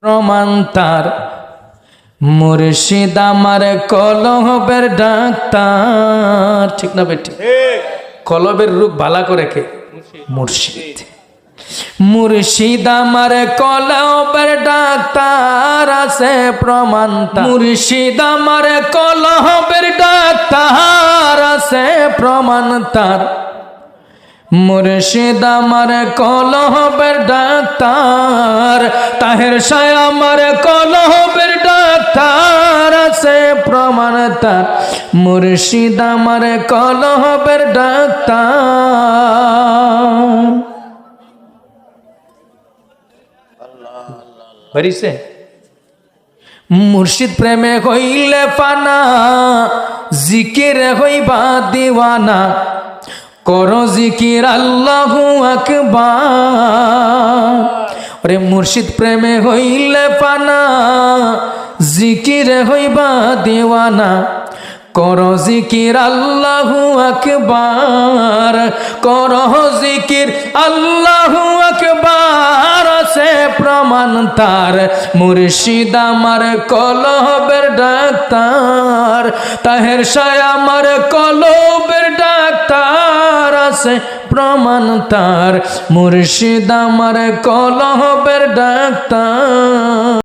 প্রমাণ তার মুর্শিদ আমার কলবের ডাক্তার। ঠিক না বেটি? কলবের রোগ ভালো করে কে? মুর্শিদ। মুর্শিদ আমার কলবের ডাক্তার আছে প্রমাণ তার। মুর্শিদ আমার কলবের ডাক্তার আছে প্রমাণ তার। মুর্শিদ আমার কলবের ডাক্তার, তাহের শাহ আমার কলবের ডাক্তার আছে প্রমাণ তার। মুর্শিদ আমার কলবের ডাক্তার। হরিছে মুর্শিদ প্রেমে হইলে ফানা, জিকিরে হইবা দিওয়ানা। করো জিকির আল্লাহু আকবার। ওরে মুর্শিদ প্রেমে হইলে ফানা, জিকিরে হইবা দিওয়ানা। করো জিকির আল্লাহু আকবার, করো জিকির আল্লাহু আকবার আছে প্রমাণ তার। মুর্শিদ আমার কলবের ডাক্তার, তাহের শাহ আমার কলবের ডাক্তার আছে প্রমাণ তার। মুর্শিদ আমার কলবের ডাক্তার।